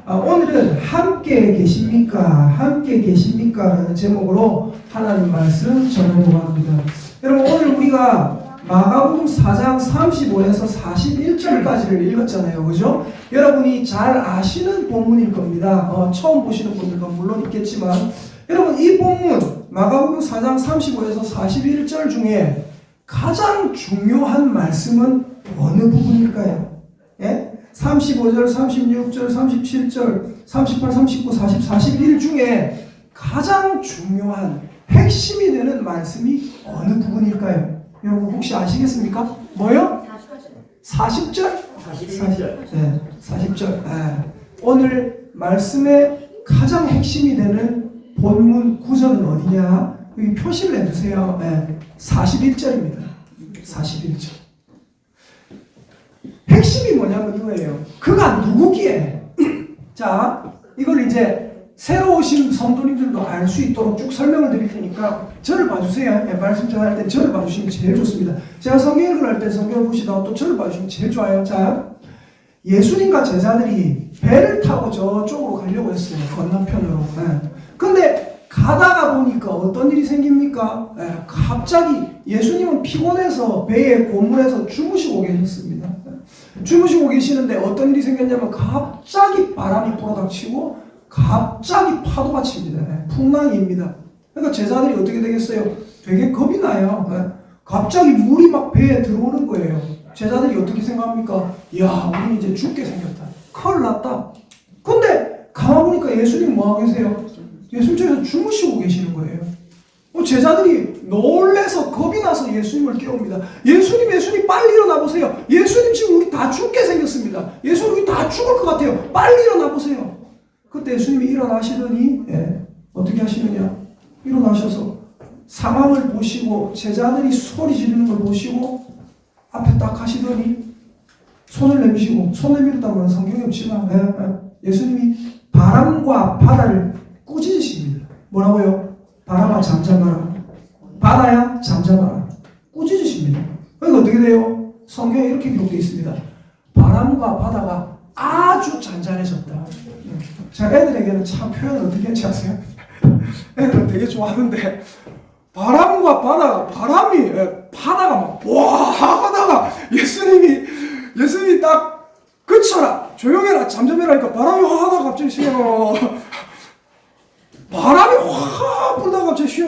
오늘은 함께 계십니까? 함께 계십니까? 라는 제목으로 하나님 말씀 전하려고 합니다. 여러분, 오늘 우리가 마가복음 4장 35에서 41절까지를 읽었잖아요. 그죠? 여러분이 잘 아시는 본문일 겁니다. 처음 보시는 분들도 물론 있겠지만, 여러분, 이 본문 마가복음 4장 35에서 41절 중에 가장 중요한 말씀은 어느 부분일까요? 예? 35절, 36절, 37절, 38, 39, 40, 41 중에 가장 중요한 핵심이 되는 말씀이 어느 부분일까요? 여러분 혹시 아시겠습니까? 뭐요? 40절? 41절. 네, 40절. 네. 오늘 말씀의 가장 핵심이 되는 본문 구절은 어디냐? 여기 표시를 해주세요. 네, 41절입니다. 41절. 핵심이 뭐냐면 이거예요. 그가 누구기에? 자, 이걸 이제 새로 오신 성도님들도 알 수 있도록 쭉 설명을 드릴 테니까 저를 봐주세요. 네, 말씀 전할 때 저를 봐주시면 제일 좋습니다. 제가 성경 읽을 때 성경을 보시다가 또 저를 봐주시면 제일 좋아요. 자, 예수님과 제자들이 배를 타고 저쪽으로 가려고 했어요. 건너편으로. 네. 근데 가다가 보니까 어떤 일이 생깁니까? 네, 갑자기 예수님은 피곤해서 배에 고문해서 주무시고 계셨습니다. 주무시고 계시는데 어떤 일이 생겼냐면 갑자기 바람이 불어닥치고 갑자기 파도가 칩니다. 풍랑입니다. 그러니까 제자들이 어떻게 되겠어요? 되게 겁이 나요. 갑자기 물이 막 배에 들어오는 거예요. 제자들이 어떻게 생각합니까? 야, 우리 이제 죽게 생겼다. 큰일 났다. 근데 가만 보니까 예수님 뭐 하고 계세요? 예수님께서 주무시고 계시는 거예요. 제자들이 놀래서 겁이 나서 예수님을 깨웁니다. 예수님 빨리 일어나 보세요. 예수님 지금 우리 다 죽게 생겼습니다. 예수님 우리 다 죽을 것 같아요. 빨리 일어나 보세요. 그때 예수님이 일어나시더니 어떻게 하시느냐? 일어나셔서 상황을 보시고 제자들이 소리 지르는 걸 보시고 앞에 딱 하시더니 손을 내미시고, 손 내밀었다는 성경에 없지만 예수님이 바람과 바다를 꾸짖으십니다. 뭐라고요? 바람아 잠잠하라. 바다야 잠잠하라. 꾸짖으십니다. 그러니까 어떻게 돼요? 성경에 이렇게 기록되어 있습니다. 바람과 바다가 아주 잔잔해졌다. 자, 애들에게는 참 표현을 어떻게 했지 아세요? 애들은 되게 좋아하는데 바람과 바다가 막 와 하다가 예수님이 딱 그쳐라 조용해라 잠잠해라 하니까 바람이 와 하다가 갑자기 쉬어. 바람이 확 불다가 갑자기 쉬어.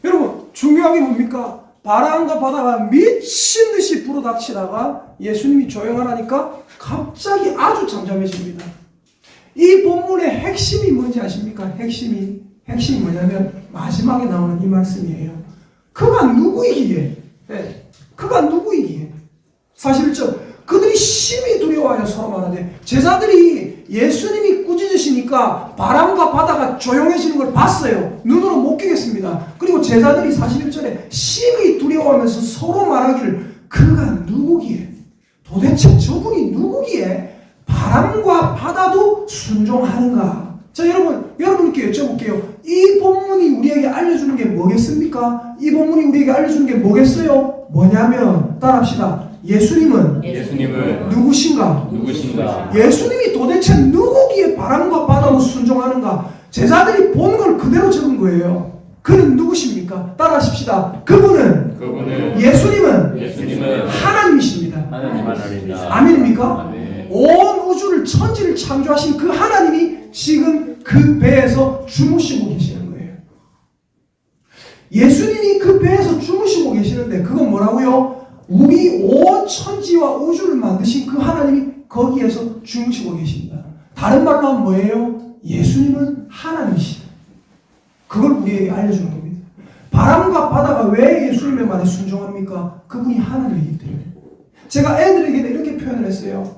여러분 중요한 게 뭡니까? 바람과 바다가 미친 듯이 불어닥치다가 예수님이 조용하라니까 갑자기 아주 잠잠해집니다. 이 본문의 핵심이 뭔지 아십니까? 핵심이 뭐냐면 마지막에 나오는 이 말씀이에요. 그가 누구이기에? 그가 누구이기에? 41절. 그들이 심히 두려워하여 서로 말하되, 제자들이 예수님이 꾸짖으시니까 바람과 바다가 조용해지는 걸 봤어요. 눈으로 못 끼겠습니다. 그리고 제자들이 41절에 심히 두려워하면서 서로 말하기를, 그가 누구기에? 도대체 저분이 누구기에 바람과 바다도 순종하는가? 자, 여러분께 여쭤볼게요. 이 본문이 우리에게 알려주는 게 뭐겠습니까? 이 본문이 우리에게 알려주는 게 뭐겠어요? 뭐냐면, 따라합시다. 예수님은 누구신가? 예수님이 도대체 누구기에 바람과 바다도 순종하는가? 제자들이 본 걸 그대로 적은 거예요. 그는 누구십니까? 따라하십시다. 그분은 예수님은 하나님이십니다. 하나님입니다. 아멘입니까? 아멘. 온 우주를 천지를 창조하신 그 하나님이 지금 그 배에서 주무시고 계시는 거예요. 예수님이 그 배에서 주무시고 계시는데 그건 뭐라고요? 우리 온 천지와 우주를 만드신 그 하나님이 거기에서 주무시고 계십니다. 다른 말로 하면 뭐예요? 예수님은 하나님이시다. 그걸 우리에게 알려주는 겁니다. 바람과 바다가 왜 예수님의 말에 순종합니까? 그분이 하나님이기 때문에. 제가 애들에게 이렇게 표현을 했어요.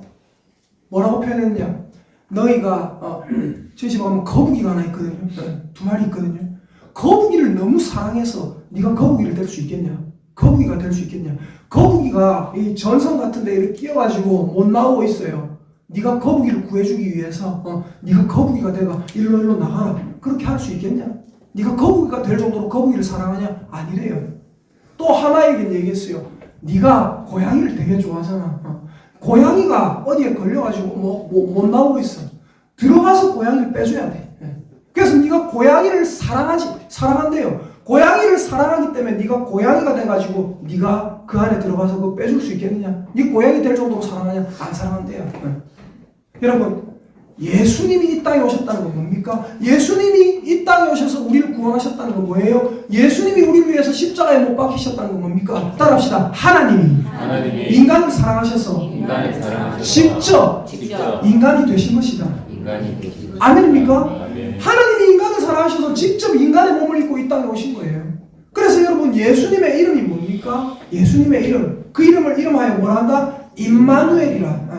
뭐라고 표현했냐? 너희가 저희 집에 가면 거북이가 하나 있거든요. 2마리 있거든요. 거북이를 너무 사랑해서 네가 거북이를 될 수 있겠냐? 거북이가 될 수 있겠냐? 거북이가 이 전선 같은 데 이렇게 끼어가지고 못 나오고 있어요. 네가 거북이를 구해주기 위해서 네가 거북이가 돼가 일로 나가라. 그렇게 할 수 있겠냐? 네가 거북이가 될 정도로 거북이를 사랑하냐? 아니래요. 또 하나에게 얘기했어요. 네가 고양이를 되게 좋아하잖아. 고양이가 어디에 걸려가지고 못 나오고 있어. 들어가서 고양이를 빼줘야 돼. 그래서 네가 고양이를 사랑한대요. 고양이를 사랑하기 때문에 네가 고양이가 돼가지고 네가 그 안에 들어가서 그거 빼줄 수 있겠느냐? 네 고양이 될 정도로 사랑하냐? 안 사랑한대요. 여러분, 예수님이 이 땅에 오셨다는 건 뭡니까? 예수님이 이 땅에 오셔서 우리를 구원하셨다는 건 뭐예요? 예수님이 우리를 위해서 십자가에 못 박히셨다는 건 뭡니까? 따라합시다. 하나님이 인간을 사랑하셔서 직접 인간이 되신 것이다. 아멘입니까? 하나님이 인간을 사랑하셔서 직접 인간의 몸을 입고 이 땅에 오신 거예요. 그래서 여러분, 예수님의 이름이 뭡니까? 예수님의 이름, 그 이름을 이름하여 뭐라 한다? 임마누엘이라.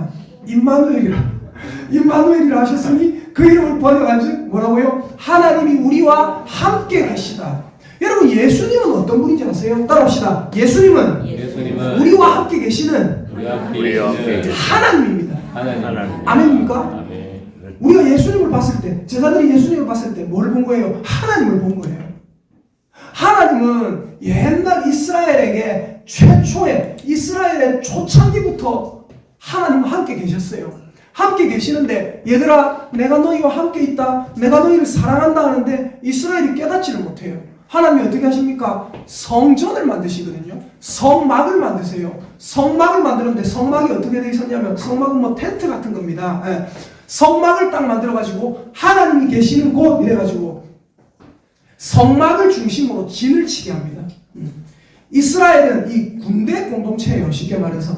임마누엘이라 하셨으니 그 이름을 번역한즉 뭐라고요? 하나님이 우리와 함께 계시다. 여러분, 예수님은 어떤 분인지 아세요? 따라합시다. 예수님은 우리와 함께 계시는 하나님입니다. 아멘입니까? 우리가 예수님을 봤을 때, 제자들이 예수님을 봤을 때 뭘 본 거예요? 하나님을 본 거예요. 하나님은 옛날 이스라엘에게 최초의 이스라엘의 초창기부터 하나님과 함께 계셨어요. 함께 계시는데, 얘들아, 내가 너희와 함께 있다, 내가 너희를 사랑한다 하는데 이스라엘이 깨닫지를 못해요. 하나님이 어떻게 하십니까? 성전을 만드시거든요. 성막을 만드세요. 성막을 만드는데 성막이 어떻게 되어 있었냐면, 성막은 뭐 텐트 같은 겁니다. 성막을 딱 만들어가지고 하나님이 계시는 곳 이래가지고 성막을 중심으로 진을 치게 합니다. 이스라엘은 이 군대 공동체예요. 쉽게 말해서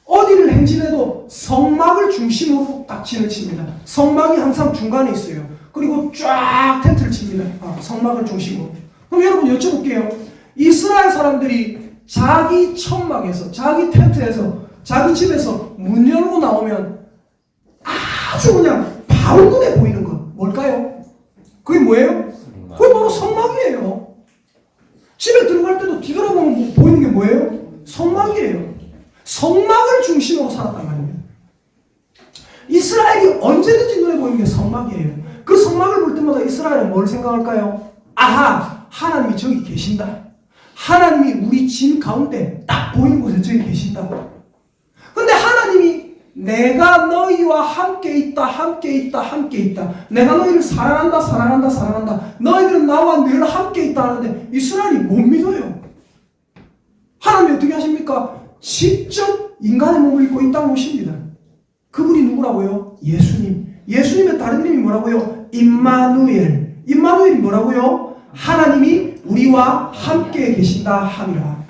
어디를 행진해도 성막을 중심으로 딱 진을 칩니다. 성막이 항상 중간에 있어요. 그리고 쫙 텐트를 칩니다. 성막을 중심으로. 그럼 여러분 여쭤볼게요. 이스라엘 사람들이 자기 천막에서, 자기 텐트에서, 자기 집에서 문 열고 나오면 아주 그냥 바로 눈에 보이는 거 뭘까요? 그게 뭐예요? 그게 바로 성막이에요. 집에 들어갈 때도 뒤돌아보면 보이는 게 뭐예요? 성막이에요. 성막을 중심으로 살았단 말입니다. 이스라엘이 언제든지 눈에 보이는 게 성막이에요. 그 성막을 볼 때마다 이스라엘은 뭘 생각할까요? 아하! 하나님이 저기 계신다. 하나님이 우리 진 가운데 딱 보이는 곳에 저기 계신다. 근데 하나님이 내가 너희와 함께 있다, 함께 있다, 함께 있다. 내가 너희를 사랑한다, 사랑한다, 사랑한다. 너희들은 나와 늘 함께 있다 하는데 이스라엘이 못 믿어요. 하나님이 어떻게 하십니까? 직접 인간의 몸을 입고 이 땅에 오십니다. 그분이 누구라고요? 예수님. 예수님의 다른 이름이 뭐라고요? 임마누엘. 임마누엘이 뭐라고요? 하나님이 우리와 함께 계신다 함이라.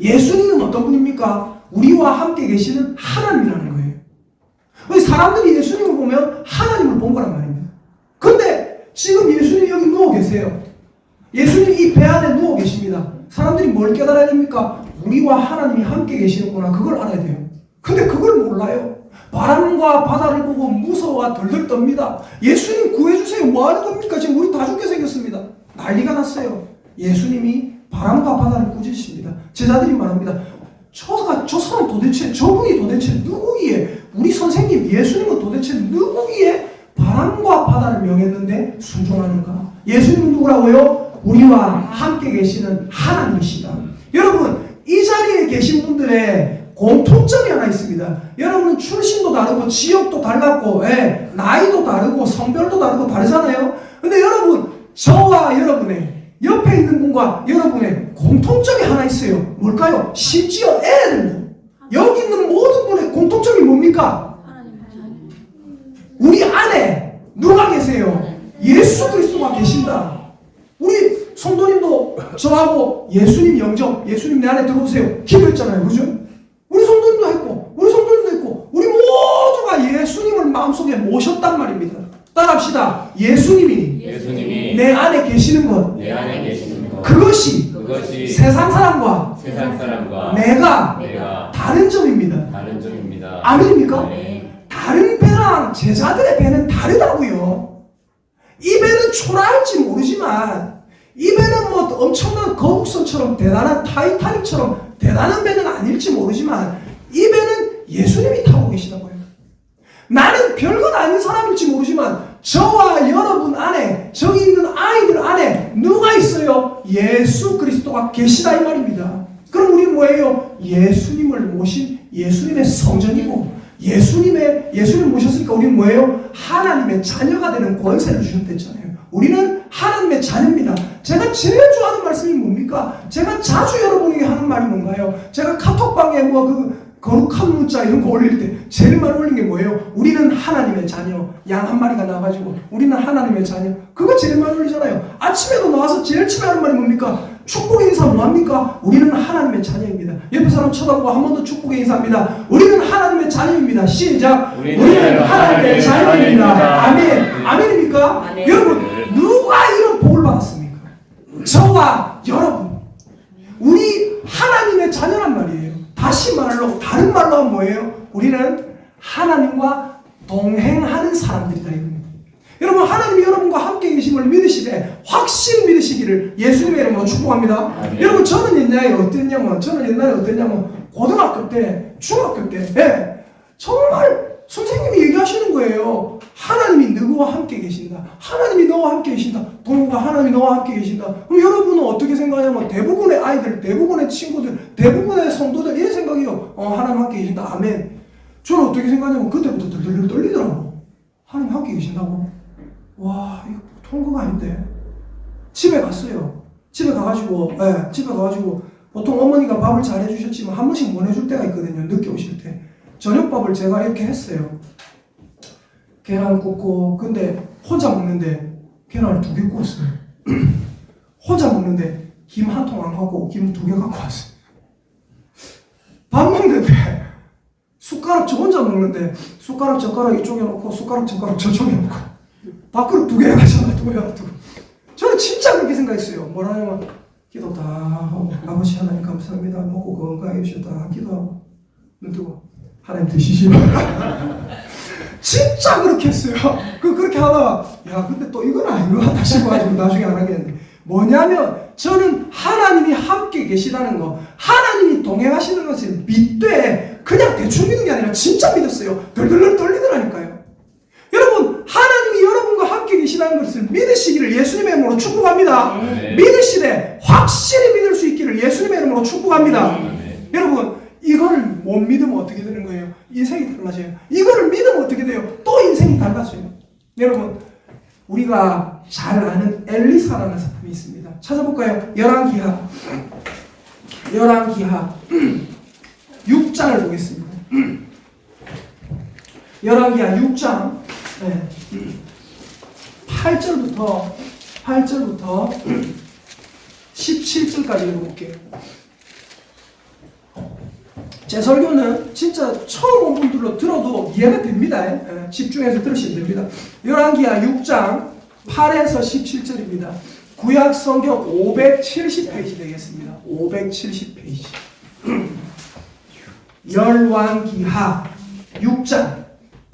예수님은 어떤 분입니까? 우리와 함께 계시는 하나님이라는 거예요. 사람들이 예수님을 보면 하나님을 본 거란 말입니다. 근데 지금 예수님이 여기 누워 계세요. 예수님이 이 배 안에 누워 계십니다. 사람들이 뭘 깨달아야 됩니까? 우리와 하나님이 함께 계시는구나. 그걸 알아야 돼요. 근데 그걸 몰라요. 바람과 바다를 보고 무서워가 덜덜 떱니다. 예수님 구해주세요. 뭐 하는 겁니까? 지금 우리 다 죽게 생겼습니다. 난리가 났어요. 예수님이 바람과 바다를 꾸짖으십니다. 제자들이 말합니다. 저 사람 도대체, 저분이 도대체 누구기에, 우리 선생님 예수님은 도대체 누구기에 바람과 바다를 명했는데 순종하는가? 예수님은 누구라고요? 우리와 함께 계시는 하나님이시다. 여러분, 이 자리에 계신 분들의 공통점이 하나 있습니다. 여러분은 출신도 다르고 지역도 달랐고 나이도 다르고 성별도 다르고 다르잖아요. 근데 여러분, 저와 여러분의 옆에 있는 분과 여러분의 공통점이 하나 있어요. 뭘까요? 심지어 애들도. 여기 있는 모든 분의 공통점이 뭡니까? 우리 안에 누가 계세요? 예수 그리스도가 계신다. 우리 성도님도 저하고 예수님 영접, 예수님 내 안에 들어오세요 기도했잖아요. 그죠? 우리 성도님도 했고, 우리 성도님도 했고, 우리 모두가 예수님을 마음속에 모셨단 말입니다. 따라합시다. 예수님이 내 안에 계시는 것, 그것이 세상 사람과 내가 다른 점입니다. 아멘입니까? 네. 다른 배랑 제자들의 배는 다르다고요. 이 배는 초라할지 모르지만 이 배는 뭐 엄청난 거북선처럼 대단한 타이타닉처럼 대단한 배는 아닐지 모르지만 이 배는 예수님이 타고 계시다고요. 나는 별것 아닌 사람일지 모르지만 저와 여러분 안에, 저기 있는 아이들 안에 누가 있어요? 예수 그리스도가 계시다 이 말입니다. 그럼 우리는 뭐예요? 예수님을 모신 예수님의 성전이고 예수님 모셨으니까 우리는 뭐예요? 하나님의 자녀가 되는 권세를 주셨댔잖아요. 우리는 하나님의 자녀입니다. 제가 제일 좋아하는 말씀이 뭡니까? 제가 자주 여러분에게 하는 말이 뭔가요? 제가 카톡방에 거룩한 문자 이런 거 올릴 때 제일 많이 올린 게 뭐예요? 우리는 하나님의 자녀. 양 한 마리가 나와가지고 우리는 하나님의 자녀. 그거 제일 많이 올리잖아요. 아침에도 나와서 제일 처음에 하는 말이 뭡니까? 축복의 인사 뭐합니까? 우리는 하나님의 자녀입니다. 옆에 사람 쳐다보고 한 번 더 축복의 인사합니다. 우리는 하나님의 자녀입니다. 시작. 우리는 하나님의 자녀입니다. 아멘. 아멘입니까? 아멘. 여러분 누가 이런 복을 받았습니까? 저와 여러분. 우리 하나님의 자녀란 말이에요. 다른 말로 하면 뭐예요? 우리는 하나님과 동행하는 사람들이다 이겁니다. 여러분 하나님이 여러분과 함께 계심을 믿으시되 확실히 믿으시기를 예수님의 이름으로 축복합니다. 여러분 저는 옛날에 어땠냐면 고등학교 때 중학교 때 정말 선생님이 얘기하시는 거예요. 하나님이 너와 함께 계신다. 하나님이 너와 함께 계신다. 동우가 하나님이 너와 함께 계신다. 그럼 여러분은 어떻게 생각하냐면 대부분의 아이들, 대부분의 친구들, 대부분의 성도들 이런 생각이요. 하나님 함께 계신다. 아멘. 저는 어떻게 생각하냐면 그때부터 들들 떨리더라고. 하나님 함께 계신다고? 와 이거 통과가 아닌데. 집에 갔어요. 집에 가가지고 보통 어머니가 밥을 잘 해주셨지만 한 번씩 못 해줄 때가 있거든요. 늦게 오실 때. 저녁밥을 제가 이렇게 했어요. 계란 굽고 근데 혼자 먹는데 계란을 2개 구웠어요. 혼자 먹는데 김 한 통 안 갖고 김 2개 갖고 왔어요. 밥 먹는데 숟가락 저 혼자 먹는데 숟가락 젓가락 이쪽에 놓고 숟가락 젓가락 저쪽에 놓고 밥그릇 2개 가져가 두고 저는 진짜 그렇게 생각했어요. 뭐라냐면 기도 다 하고 아버지 하나님 감사합니다. 먹고 건강해 주셨다 기도하고 눈 뜨고 하나님 드시시면 진짜 그렇게 했어요. 그렇게 하다가 야 근데 또 이건 아닌 것 같다 싶어가지고 나중에 안 하겠는데 뭐냐면 저는 하나님이 함께 계시다는 거 하나님이 동행하시는 것을 믿되 그냥 대충 믿는 게 아니라 진짜 믿었어요. 덜덜덜 떨리더라니까요. 여러분 하나님이 여러분과 함께 계시다는 것을 믿으시기를 예수님의 이름으로 축복합니다. 믿으시되 확실히 믿을 수 있기를 예수님의 이름으로 축복합니다. 여러분 이거를 못 믿으면 어떻게 되는 거예요? 인생이 달라져요. 이거를 믿으면 어떻게 돼요? 또 인생이 달라져요. 여러분 우리가 잘 아는 엘리사라는 사람이 있습니다. 찾아볼까요? 열왕기하 6장을 보겠습니다. 열왕기하 6장 8절부터 17절까지 읽어볼게요. 제 설교는 진짜 처음 온 분들로 들어도 이해가 됩니다. 집중해서 들으시면 됩니다. 열왕기하 6장 8에서 17절입니다. 구약 성경 570페이지 되겠습니다. 570페이지. 열왕기하 6장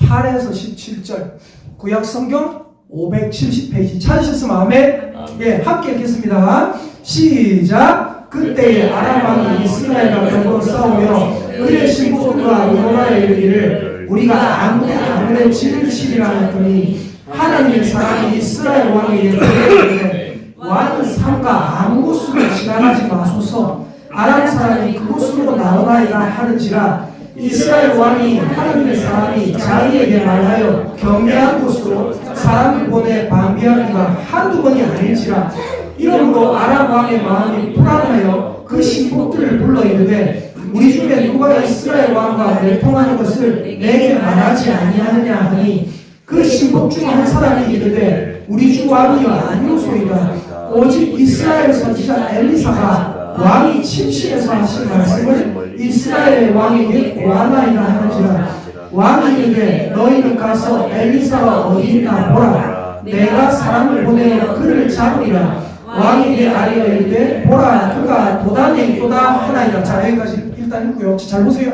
8에서 17절. 구약 성경 570페이지 찾으셨으면 아멘. 예, 함께 읽겠습니다. 시작. 그때에 아람 왕이 이스라엘과 더불어 싸우며 그의 신복과 여호와에 이르기를 우리가 아무데 진을 치리라 했더니 하나님의 사람이 이스라엘 왕에게 이르기를 왕은 산과 아무 곳으로 지나가지 마소서 아람 사람이 그곳으로 나오나이다 하는지라 이스라엘 왕이 하나님의 사람이 자기에게 말하여 경계한 곳으로 사람을 보내 방비하기가 한두 번이 아닌지라 이러므로 아람 왕의 마음이 불안하여 그 신복들을 불러 이르되 우리 중에 누가 이스라엘 왕과 내통하는 것을 내게 말하지 아니하느냐 하니 그 신복 중에 한 사람이 이르되 우리 주 왕이여 아니오소이다 오직 이스라엘 선지자 엘리사가 왕이 침실에서 하신 말씀을 이스라엘의 왕에게 고하나이다 하는지라 왕이 이르되 너희는 가서 엘리사가 어디 있나 보라 내가 사람을 보내어 그를 잡으리라 왕에게 아뢰어 이르되 보라 그가 도단에 있도다 하나이다. 자 여기까지 일단 읽고요. 잘 보세요.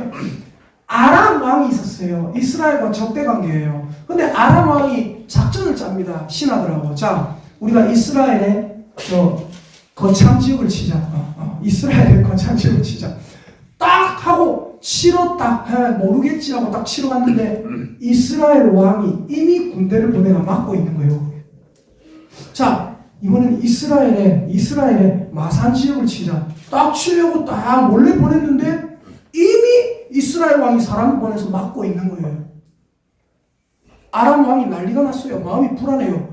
아람 왕이 있었어요. 이스라엘과 적대 관계예요. 근데 아람 왕이 작전을 짭니다. 신하들하고. 자 우리가 이스라엘의 거창 지역을 치자. 이스라엘의 거창 지역을 치자. 딱 하고 치러 딱 모르겠지 하고 딱 치러 갔는데 이스라엘 왕이 이미 군대를 보내가 막고 있는 거예요. 자 이번엔 이스라엘의 마산 지역을 치자. 딱 치려고 딱 몰래 보냈는데 이미 이스라엘 왕이 사람을 보내서 막고 있는 거예요. 아람 왕이 난리가 났어요. 마음이 불안해요.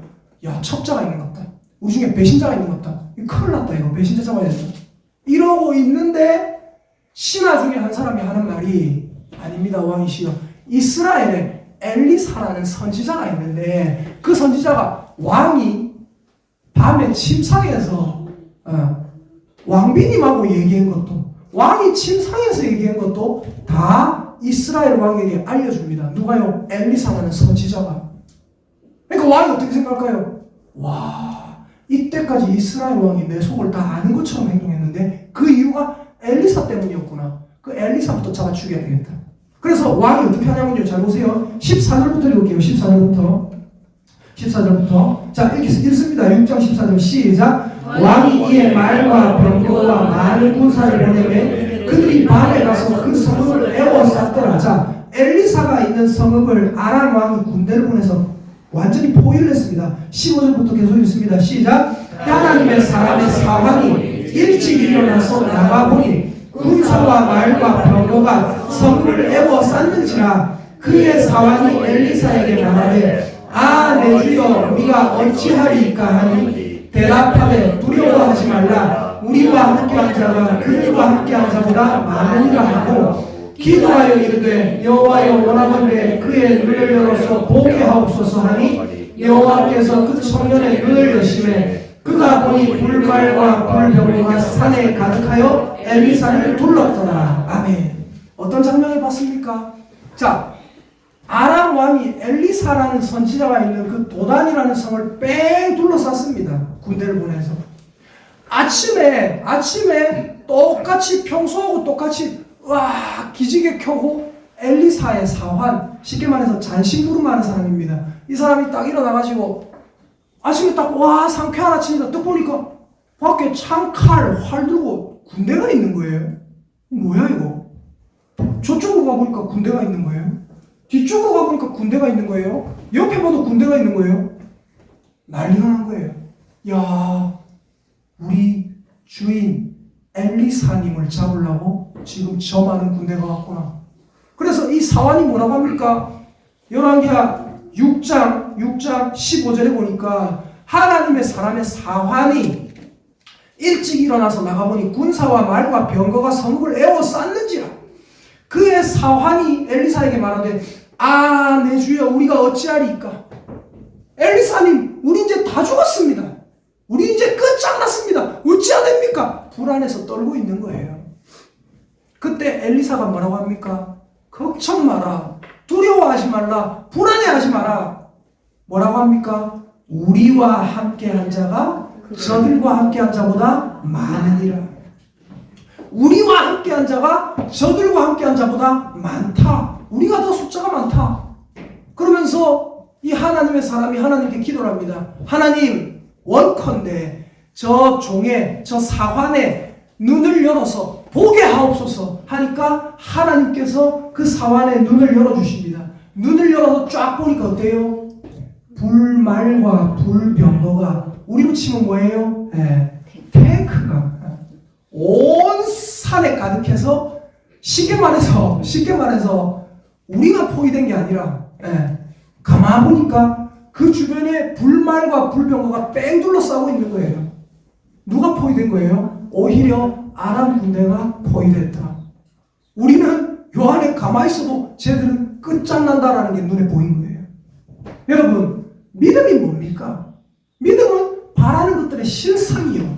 야, 첩자가 있는 것 같다. 우리 중에 배신자가 있는 것 같다. 이거 큰일 났다. 이거 배신자 잡아야 된다. 이러고 있는데 신하 중에 한 사람이 하는 말이 아닙니다. 왕이시여. 이스라엘에 엘리사라는 선지자가 있는데 그 선지자가 왕이 밤에 침상에서 왕비님하고 얘기한 것도 왕이 침상에서 얘기한 것도 다 이스라엘 왕에게 알려줍니다. 누가요? 엘리사라는 선지자가. 그러니까 왕이 어떻게 생각할까요? 와, 이때까지 이스라엘 왕이 내 속을 다 아는 것처럼 행동했는데 그 이유가 엘리사 때문이었구나. 그 엘리사부터 잡아 죽여야 되겠다. 그래서 왕이 어떻게 하냐면요. 잘 보세요. 14절부터 읽을게요. 14절부터. 자, 읽습니다. 6장 14절 시작. 왕이 이에 말과 병거와 많은 군사를 보내매 그들이 밤에 가서 그 성읍을 에워쌌더라. 자, 엘리사가 있는 성읍을 아람 왕이 군대를 보내서 완전히 포위를 했습니다. 15절부터 계속 읽습니다. 시작. 하나님의 사람의 사환이 일찍 일어나서 나가보니 군사와 말과 병거가 성읍을 에워쌌는지라. 그의 사환이 엘리사에게 말하되 내 주여 우리가 어찌하리이까 하니 대답하되 두려워하지 말라. 우리와 함께한 자가 그들과 함께한 자보다 많으니라 하고 기도하여 이르되 여호와여 원하건대 그의 눈을 열어서 보게 하옵소서 하니 여호와께서 그 청년의 눈을 여시매 그가 보니 불말과 불병거가 산에 가득하여 엘리사를 둘렀더라. 아멘. 어떤 장면을 봤습니까? 자, 아람 왕이 엘리사라는 선지자가 있는 그 도단이라는 성을 뺑 둘러쌌습니다. 군대를 보내서. 아침에 똑같이 평소하고 똑같이 기지개 켜고 엘리사의 사환, 쉽게 말해서 잔심부름하는 사람입니다. 이 사람이 딱 일어나가지고 아침에 딱 상쾌한 아침이다. 딱 보니까 밖에 창칼, 활 들고 군대가 있는 거예요. 뭐야 이거? 저쪽으로 가보니까 군대가 있는 거예요. 뒤쪽으로 가보니까 군대가 있는 거예요. 옆에 봐도 군대가 있는 거예요. 난리가 난 거예요. 야, 우리 주인 엘리사님을 잡으려고 지금 저 많은 군대가 왔구나. 그래서 이 사환이 뭐라고 합니까? 열왕기하 6장 15절에 보니까 하나님의 사람의 사환이 일찍 일어나서 나가보니 군사와 말과 병거가 성읍을 에워쌌는지라. 그의 사환이 엘리사에게 말하되 내 주여 우리가 어찌하리이까. 엘리사님 우리 이제 다 죽었습니다. 우리 이제 끝장났습니다. 어찌해야 됩니까? 불안해서 떨고 있는 거예요. 그때 엘리사가 뭐라고 합니까? 걱정 마라. 두려워하지 말라. 불안해하지 마라. 뭐라고 합니까? 우리와 함께한 자가 저들과 함께한 자보다 많으니라. 우리와 함께한 자가 저들과 함께한 자보다 많다. 우리가 더 숫자가 많다. 그러면서 이 하나님의 사람이 하나님께 기도를 합니다. 하나님 원컨대 저 종의 저 사환의 눈을 열어서 보게 하옵소서 하니까 하나님께서 그 사환의 눈을 열어주십니다. 눈을 열어서 쫙 보니까 어때요? 불말과 불병거가 우리로 치면 뭐예요? 탱크가 온 산에 가득해서 쉽게 말해서 우리가 포위된 게 아니라 가만 보니까 그 주변에 불말과 불병거가 뺑 둘러싸고 있는 거예요. 누가 포위된 거예요? 오히려 아람 군대가 포위됐다. 우리는 요 안에 가만히 있어도 쟤들은 끝장난다라는 게 눈에 보인 거예요. 여러분, 믿음이 뭡니까? 믿음은 바라는 것들의 실상이요,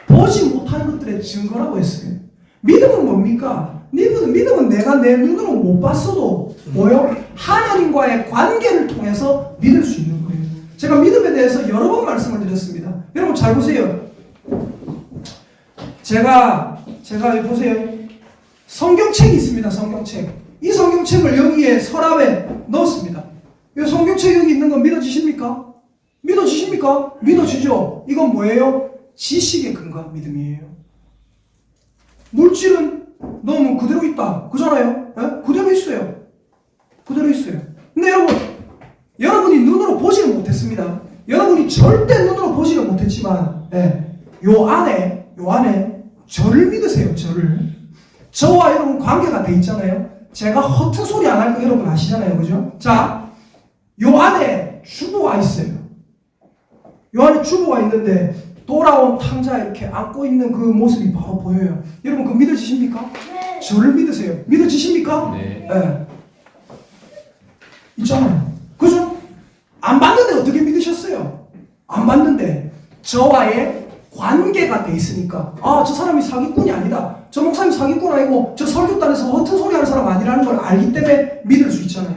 보지 못하는 것들의 증거라고 했어요. 믿음은 뭡니까? 믿음은 내가 내 눈으로 못 봤어도 뭐요? 하나님과의 관계를 통해서 믿을 수 있는 거예요. 제가 믿음에 대해서 여러 번 말씀을 드렸습니다. 여러분 잘 보세요. 제가 여기 보세요. 성경책이 있습니다. 성경책. 이 성경책을 여기에 서랍에 넣었습니다. 이 성경책 여기 있는 거 믿어지십니까? 믿어지십니까? 믿어지죠? 이건 뭐예요? 지식에 근거한 믿음이에요. 물질은 너무 그대로 있다. 그잖아요? 그대로 있어요. 그대로 있어요. 근데 여러분이 눈으로 보지는 못했습니다. 여러분이 절대 눈으로 보지는 못했지만, 요 안에 저를 믿으세요. 저와 여러분 관계가 돼 있잖아요. 제가 허튼 소리 안 할 거 여러분 아시잖아요. 그죠? 자, 요 안에 주보가 있어요. 요 안에 주보가 있는데 돌아온 탕자 이렇게 안고 있는 그 모습이 바로 보여요. 여러분 그거 믿어지십니까? 네. 저를 믿으세요. 믿어지십니까? 네. 네. 있잖아요. 그죠? 안 봤는데 어떻게 믿으셨어요? 안 봤는데 저와의 관계가 돼 있으니까 아, 저 사람이 사기꾼이 아니다. 저 목사님 사기꾼 아니고 저 설교단에서 허튼 소리 하는 사람 아니라는 걸 알기 때문에 믿을 수 있잖아요.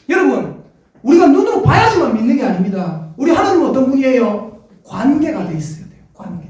여러분, 우리가 눈으로 봐야지만 믿는 게 아닙니다. 우리 하나님은 어떤 분이에요? 관계가 돼 있어야 돼요. 관계.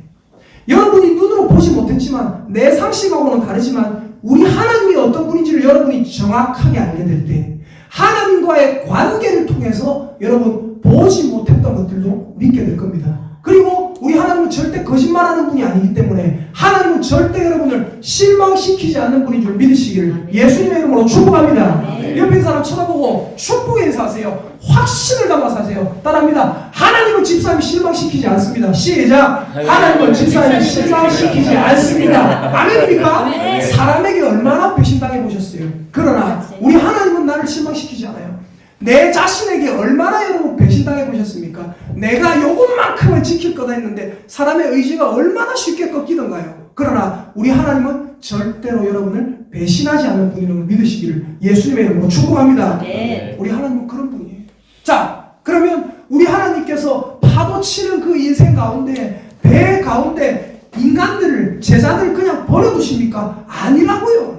여러분이 눈으로 보지 못했지만 내 상식하고는 다르지만 우리 하나님이 어떤 분인지를 여러분이 정확하게 알게 될 때 하나님과의 관계를 통해서 여러분 보지 못했던 것들도 믿게 될 겁니다. 그리고 우리 하나님은 절대 거짓말하는 분이 아니기 때문에 하나님은 절대 여러분을 실망시키지 않는 분인 줄 믿으시기를 예수님의 이름으로 축복합니다. 네. 옆에 있는 사람 쳐다보고 축복의 인사하세요. 확신을 담아서 하세요. 따라합니다. 하나님은 집사님 실망시키지 않습니다. 시작. 하나님은 집사님 실망시키지 않습니다. 아멘입니까? 네. 사람에게 얼마나 배신당해 보셨어요. 그러나 우리 하나님은 나를 실망시키지 않아요. 내 자신에게 얼마나 여러분 배신당해 보셨습니까? 내가 요것만큼은 지킬 거다 했는데 사람의 의지가 얼마나 쉽게 꺾이던가요? 그러나 우리 하나님은 절대로 여러분을 배신하지 않는 분이라는 걸 믿으시기를 예수님의 이름으로 축복합니다. 네. 우리 하나님은 그런 분이에요. 자, 그러면 우리 하나님께서 파도 치는 그 인생 가운데 배 가운데 인간들을 제자들을 그냥 버려두십니까? 아니라고요.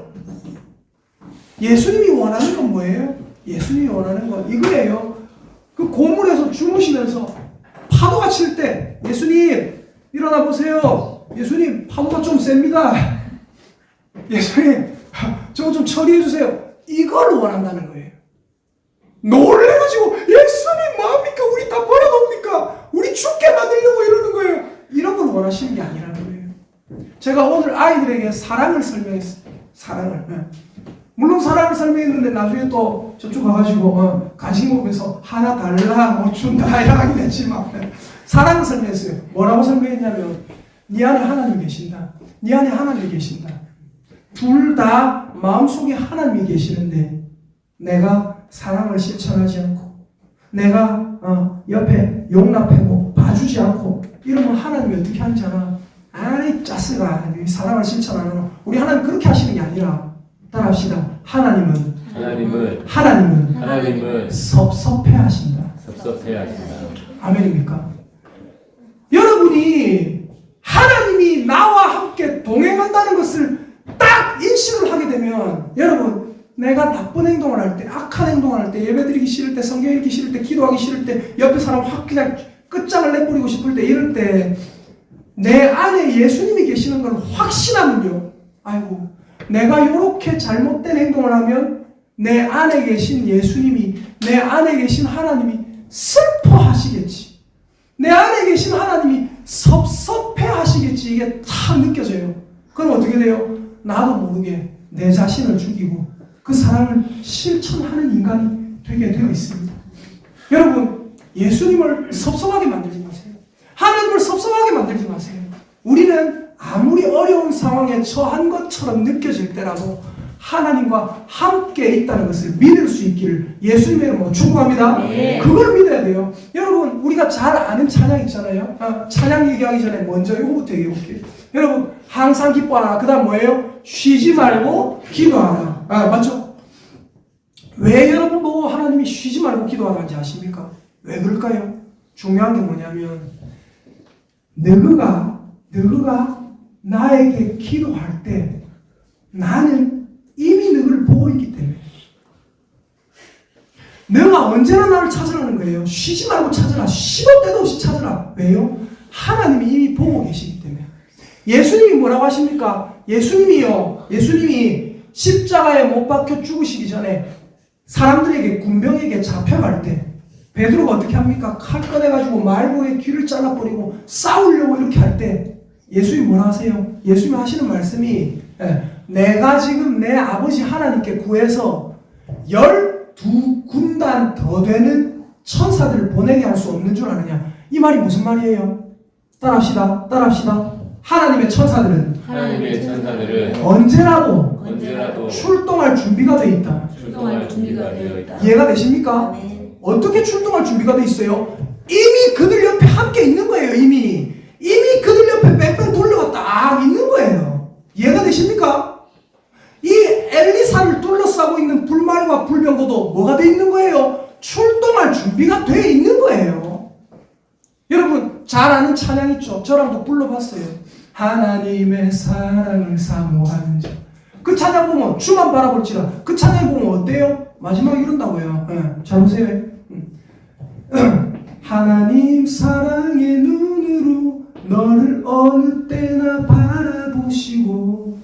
예수님이 원하는 건 뭐예요? 예수님이 원하는 건 이거예요. 그 고물에서 주무시면서 파도가 칠 때 예수님 일어나 보세요. 예수님 파도가 좀 셉니다. 예수님 저거 좀 처리해 주세요. 이걸 원한다는 거예요. 놀래가지고 예수님 뭐합니까? 우리 다 버려놓습니까? 우리 죽게 만들려고 이러는 거예요. 이런 걸 원하시는 게 아니라는 거예요. 제가 오늘 아이들에게 사랑을 설명했어요. 사랑을. 물론 사랑을 설명했는데 나중에 또 저쪽 가가지고 간식 먹으면서 하나 달라 뭐 준다 이라 하긴 했지만 사랑을 설명했어요. 뭐라고 설명했냐면 네 안에 하나님이 계신다. 네 안에 하나님이 계신다. 둘 다 마음속에 하나님이 계시는데 내가 사랑을 실천하지 않고 내가 옆에 용납하고 봐주지 않고 이러면 하나님이 어떻게 하는지 알아? 아이 짜스가 사랑을 실천 안 하는 우리 하나님 그렇게 하시는 게 아니라 따라합시다. 하나님은 섭섭해 하신다. 아멘입니까? 여러분이 하나님이 나와 함께 동행한다는 것을 딱 인식을 하게 되면 여러분 내가 나쁜 행동을 할 때, 악한 행동을 할 때, 예배드리기 싫을 때, 성경 읽기 싫을 때, 기도하기 싫을 때, 옆에 사람 확 그냥 끝장을 내버리고 싶을 때 이럴 때 내 안에 예수님이 계시는 걸 확신하면요. 아이고 내가 이렇게 잘못된 행동을 하면 내 안에 계신 예수님이 내 안에 계신 하나님이 슬퍼하시겠지. 내 안에 계신 하나님이 섭섭해하시겠지. 이게 다 느껴져요. 그럼 어떻게 돼요? 나도 모르게 내 자신을 죽이고 그 사랑을 실천하는 인간이 되게 되어 있습니다. 여러분 예수님을 섭섭하게 만들지 마세요. 하나님을 섭섭하게 만들지 마세요. 우리는 아무리 어려운 상황에 처한 것처럼 느껴질 때라도 하나님과 함께 있다는 것을 믿을 수 있기를 예수님의 이름으로 축복합니다. 네. 그걸 믿어야 돼요. 여러분 우리가 잘 아는 찬양 있잖아요. 찬양 얘기하기 전에 먼저 이거부터 얘기해볼게요. 여러분 항상 기뻐하라. 그 다음 뭐예요? 쉬지 말고 기도하라. 맞죠? 왜 여러분 보고 하나님이 쉬지 말고 기도하라는지 아십니까? 왜 그럴까요? 중요한 게 뭐냐면 너가 나에게 기도할 때 나는 이미 너를 보고 있기 때문에 너가 언제나 나를 찾으라는 거예요. 쉬지 말고 찾으라. 시도 때도 없이 찾으라. 왜요? 하나님이 이미 보고 계시기 때문에. 예수님이 뭐라고 하십니까? 예수님이 십자가에 못 박혀 죽으시기 전에 사람들에게 군병에게 잡혀갈 때 베드로가 어떻게 합니까? 칼 꺼내가지고 말고의 귀를 잘라버리고 싸우려고 이렇게 할 때 예수님이 뭐라 하세요? 예수님이 하시는 말씀이 내가 지금 내 아버지 하나님께 구해서 12군단 더 되는 천사들을 보내게 할 수 없는 줄 아느냐? 이 말이 무슨 말이에요? 따라합시다. 하나님의 천사들은 하나님의 천사들은 언제라도 언제라도 출동할 준비가 되어 있다. 출동할 준비가 되어 있다. 이해가 되십니까? 아멘. 어떻게 출동할 준비가 되어 있어요? 이미 그들 옆에 함께 있는 거예요. 이미 그들 옆에 뺑뺑 돌려가 딱 있는 거예요. 이해가 되십니까? 이 엘리사를 둘러싸고 있는 불말과 불병거도 뭐가 되어 있는 거예요? 출동할 준비가 되어 있는 거예요. 여러분 잘 아는 찬양 있죠? 저랑도 불러봤어요. 하나님의 사랑을 사모하는 자. 그 찬양 보면 주만 바라볼지라. 그 찬양 보면 어때요? 마지막에 이런다고요. 잘 보세요. 하나님 사랑의 눈으로 너를 어느 때나 바라보시고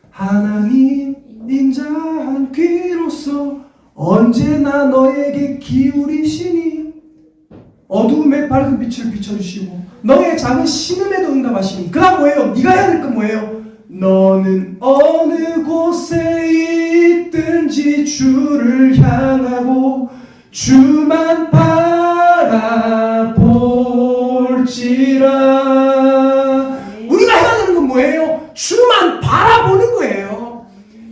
하나님 인자한 귀로서 언제나 너에게 기울이시니 어두움에 밝은 빛을 비춰주시고 너의 작은 신음에도 응답하시니. 그 다음 뭐예요? 네가 해야 될 건 뭐예요? 너는 어느 곳에 있든지 주를 향하고 주만 바라볼지라. 우리가 해야 되는 건 뭐예요? 주만 바라보는 거예요.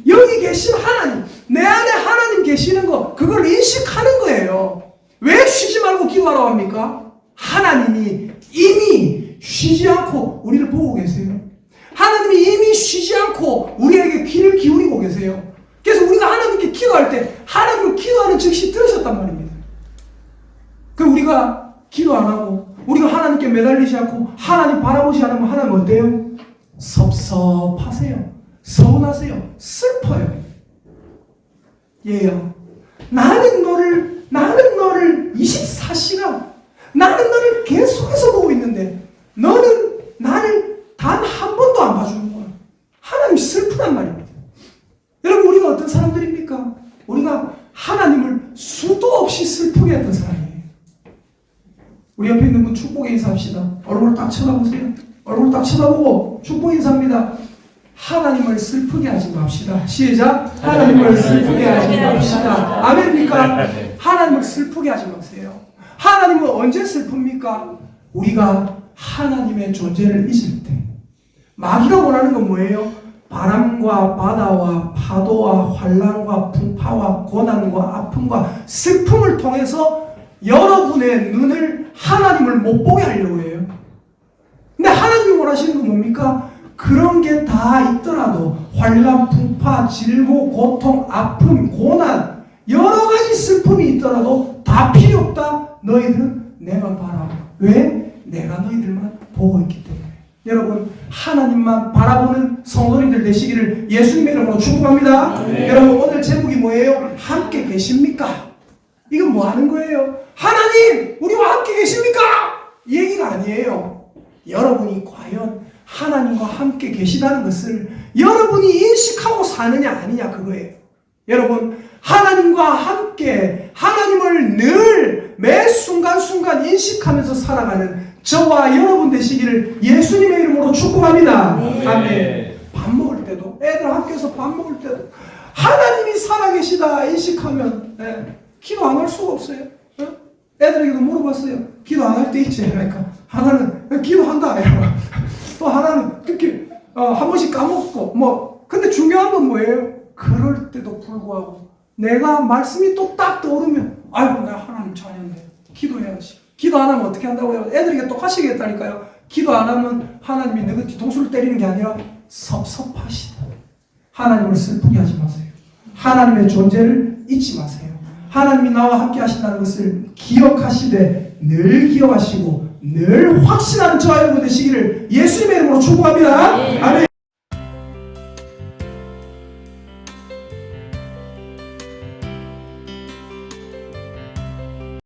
여기 계신 하나님, 내 안에 하나님 계시는 거, 그걸 인식하는 거예요. 왜 쉬지 말고 기도하라고 합니까? 하나님이 이미 쉬지 않고 우리를 보고 계세요. 하나님이 이미 쉬지 않고 우리에게 귀를 기울이고 계세요. 그래서 우리가 하나님께 기도할 때 하나님을 기도하는 즉시 들으셨단 말입니다. 그 우리가 기도 안 하고 우리가 하나님께 매달리지 않고 하나님 바라보지 않으면 하나님 어때요? 섭섭하세요. 서운하세요. 슬퍼요. 얘야, 나는 너를 24시간 나는 너를 계속해서 보고 있는데 너는 나를 단 한 번도 안 봐주는 거야. 하나님 슬프단 말입니다. 여러분 우리가 어떤 사람들입니까? 우리가 하나님을 수도 없이 슬프게 했던 사람이에요. 우리 옆에 있는 분 축복 인사합시다. 얼굴 딱 쳐다보세요. 얼굴 딱 쳐다보고 축복 인사합니다. 하나님을 슬프게 하지 맙시다. 시작. 하나님을 슬프게 하지 맙시다. 아멘입니까? 하나님을 슬프게 하지 마세요. 하나님은 언제 슬픕니까? 우리가 하나님의 존재를 잊을 때. 마귀가 원하는 건 뭐예요? 바람과 바다와 파도와 환란과 풍파와 고난과 아픔과 슬픔을 통해서 여러분의 눈을 하나님을 못 보게 하려고 해요. 근데 하나님이 원하시는 건 뭡니까? 그런 게 다 있더라도 환란, 풍파, 질고, 고통, 아픔, 고난 여러 가지 슬픔이 있더라도 다 필요 없다. 너희들은 내만 바라봐. 왜? 내가 너희들만 보고 있기 때문에. 여러분 하나님만 바라보는 성도님들 되시기를 예수님의 이름으로 축복합니다. 네. 여러분 오늘 제목이 뭐예요? 함께 계십니까? 이건 뭐 하는 거예요? 하나님 우리와 함께 계십니까? 이 얘기가 아니에요. 여러분이 과연 하나님과 함께 계시다는 것을 여러분이 인식하고 사느냐 아니냐 그거예요. 여러분 하나님과 함께 하나님을 늘 매 순간순간 인식하면서 살아가는 저와 여러분 되시기를 예수님의 이름으로 축복합니다. 네. 아멘. 밥 먹을 때도 애들 학교에서 밥 먹을 때도 하나님이 살아계시다 인식하면 기도 안 할 수가 없어요. 애들에게도 물어봤어요. 기도 안 할 때 있지. 그러니까 하나는 기도한다. 또 하나는 특히 한 번씩 까먹고 뭐 근데 중요한 건 뭐예요? 그럴 때도 불구하고 내가 말씀이 또 딱 떠오르면 아이고 내가 하나님 자녀인데 기도해야지. 기도 안 하면 어떻게 한다고요? 애들에게 똑같이 얘기했다니까요. 기도 안 하면 하나님이 너희 뒤통수를 때리는 게 아니라 섭섭하시다. 하나님을 슬프게 하지 마세요. 하나님의 존재를 잊지 마세요. 하나님이 나와 함께 하신다는 것을 기억하시되 늘 기억하시고 늘 확신하는 저와 여러분 되시기를 예수님의 이름으로 축복합니다. 아멘.